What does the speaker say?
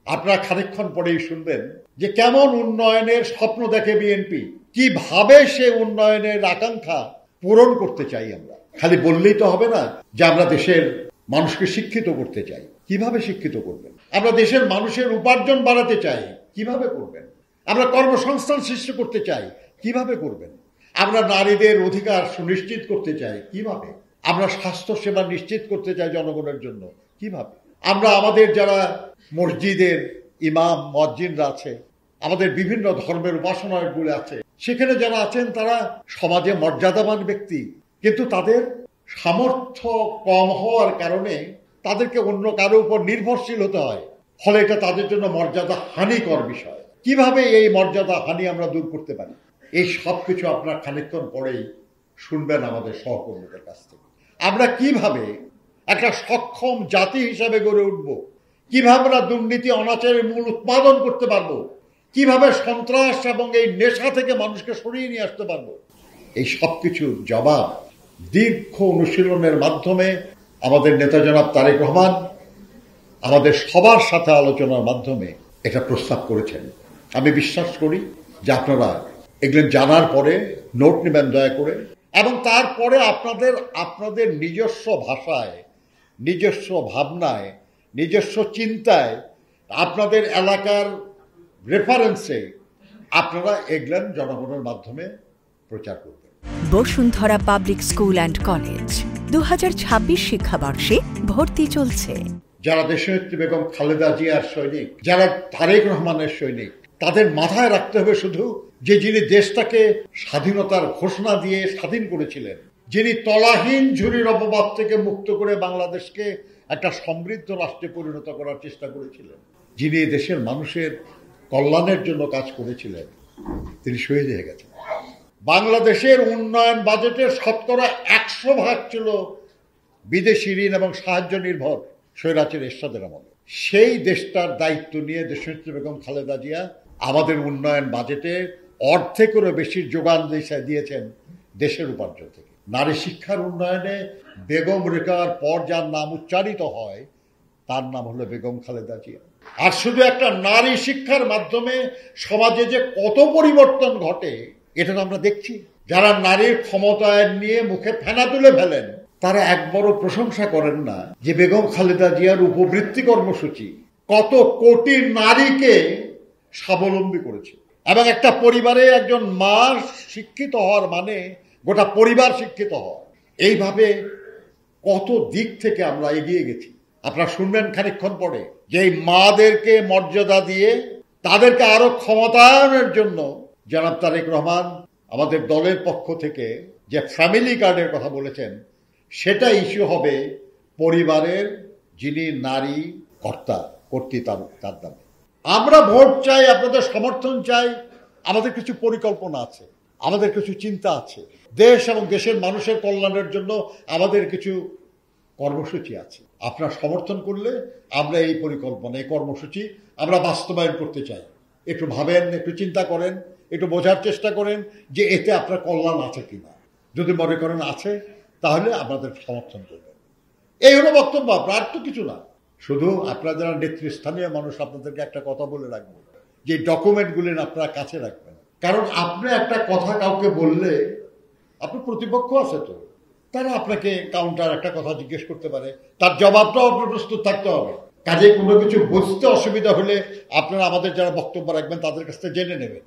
আপনারা খানিকক্ষণ পরেই শুনবেন যে কেমন উন্নয়নের স্বপ্ন দেখে বিএনপি, কিভাবে সে উন্নয়নের আকাঙ্ক্ষা পূরণ করতে চাই। আমরা খালি বললেই তো হবে না যে আমরা দেশের মানুষকে শিক্ষিত করতে চাই। কিভাবে শিক্ষিত করবেন? আমরা দেশের মানুষের উপার্জন বাড়াতে চাই, কিভাবে করবেন? আমরা কর্মসংস্থান সৃষ্টি করতে চাই, কিভাবে করবেন? আমরা নারীদের অধিকার সুনিশ্চিত করতে চাই, কিভাবে? আমরা স্বাস্থ্য সেবা নিশ্চিত করতে চাই জনগণের জন্য, কিভাবে? আমরা আমাদের যারা মসজিদের ইমাম মুয়াজ্জিনরা আছে, আমাদের বিভিন্ন ধর্মের উপাসনাগুলো আছে, সেখানে যারা আছেন তারা সমাজে মর্যাদাবান ব্যক্তি, কিন্তু তাদের সামর্থ্য কম হওয়ার কারণে তাদেরকে অন্য কারো উপর নির্ভরশীল হতে হয়। ফলে এটা তাদের জন্য মর্যাদা হানিকর বিষয়। কিভাবে এই মর্যাদা হানি আমরা দূর করতে পারি? এই সব কিছু আপনার খানিকক্ষণ পরেই শুনবেন আমাদের সহকর্মীদের কাছ থেকে। আমরা কিভাবে একটা সক্ষম জাতি হিসাবে গড়ে উঠব, কিভাবে আমরা দুর্নীতি অনাচারের মূল উৎপাদন করতে পারবো, কিভাবে সন্ত্রাস এবং এই নেশা থেকে মানুষকে সরিয়ে নিয়ে আসতে পারবো, এই সব কিছুর জবাব দীর্ঘ অনুশীলনের মাধ্যমে আমাদের নেতা জনাব তারেক রহমান আমাদের সবার সাথে আলোচনার মাধ্যমে এটা প্রস্তাব করেছেন। আমি বিশ্বাস করি যে আপনারা এগুলো জানার পরে নোট নেবেন দয়া করে, এবং তারপরে আপনাদের নিজস্ব ভাষায়, নিজস্ব ভাবনায়, নিজস্ব চিন্তায়, আপনাদের এলাকার রেফারেন্সে আপনারা এগুলো জনগণের মাধ্যমে প্রচার করবেন। Bashundhara public school and college 2026 শিক্ষাবর্ষে ভর্তি চলছে। যারা দেশনেত্রী বেগম খালেদা জিয়ার সৈনিক, যারা তারেক রহমানের সৈনিক, তাদের মাথায় রাখতে হবে শুধু যে যিনি দেশটাকে স্বাধীনতার ঘোষণা দিয়ে স্বাধীন করেছিলেন, যিনি তলাহীন ঝুরির অপবাদ থেকে মুক্ত করে বাংলাদেশকে একটা সমৃদ্ধ রাষ্ট্রে পরিণত করার চেষ্টা করেছিলেন, যিনি দেশের মানুষের কল্যাণের জন্য কাজ করেছিলেন, তিনি শহীদ হয়ে গেছেন। বাংলাদেশের উন্নয়ন বাজেটের শতকরা 100% ছিল বিদেশি ঋণ এবং সাহায্য নির্ভর স্বৈরাচার এরশাদের আমলে। সেই দেশটার দায়িত্ব নিয়ে দেশনেত্রী বেগম খালেদা জিয়া আমাদের উন্নয়ন বাজেটে অর্ধেকেরও বেশি যোগান দিয়েছেন দেশের উপার্জন থেকে। নারী শিক্ষার উন্নয়নে বেগম রেখার পর যার নাম উচ্চারিত হয় তার নাম হলো বেগম খালেদা জিয়া। আর শুধু একটা নারী শিক্ষার মাধ্যমে সমাজে যে কত পরিবর্তন ঘটে এটা তো আমরা দেখছি। যারা নারীর ক্ষমতায়ন নিয়ে মুখে ফেনা তুলে ফেলেন তারা একবারও প্রশংসা করেন না যে বেগম খালেদা জিয়ার উপবৃত্তি কর্মসূচি কত কোটি নারীকে স্বাবলম্বী করেছে। এবং একটা পরিবারে একজন মা শিক্ষিত হওয়ার মানে গোটা পরিবার শিক্ষিত হওয়া। এইভাবে কত দিক থেকে আমরা এগিয়ে গেছি। আপনারা শুনবেন খানিকক্ষণ পরে যে এই মাদেরকে মর্যাদা দিয়ে তাদেরকে আরো ক্ষমতায়নের জন্য জনাব তারেক রহমান আমাদের দলের পক্ষ থেকে যে ফ্যামিলি কার্ডের কথা বলেছেন সেটা ইস্যু হবে পরিবারের যিনি নারী কর্ত্রী তার দামে। আমরা ভোট চাই, আপনাদের সমর্থন চাই, আমাদের কিছু পরিকল্পনা আছে, আমাদের কিছু চিন্তা আছে, দেশ এবং দেশের মানুষের কল্যাণের জন্য আমাদের কিছু কর্মসূচি আছে। আপনারা সমর্থন করলে আমরা এই পরিকল্পনা, এই কর্মসূচি আমরা বাস্তবায়ন করতে চাই। একটু ভাবেন, একটু চিন্তা করেন, একটু বোঝার চেষ্টা করেন যে এতে আপনার কল্যাণ আছে কিনা। যদি মনে করেন আছে তাহলে আপনাদের সমর্থন করবেন। এই হলো বক্তব্য, আপনার আর তো কিছু না। শুধু আপনারা যারা নেতৃস্থানীয় মানুষ আপনাদেরকে একটা কথা বলে রাখবো যে ডকুমেন্টগুলি আপনারা কাছে রাখবেন। কারণ আপনি একটা কথা কাউকে বললে আপনার প্রতিপক্ষ আছে তো, তারা আপনাকে কাউন্টার একটা কথা জিজ্ঞেস করতে পারে, তার জবাবটাও আপনার প্রস্তুত থাকতে হবে। কাজে কোনো কিছু বুঝতে অসুবিধা হলে আপনারা আমাদের যারা বক্তব্য রাখবেন তাদের কাছ থেকে জেনে নেবেন।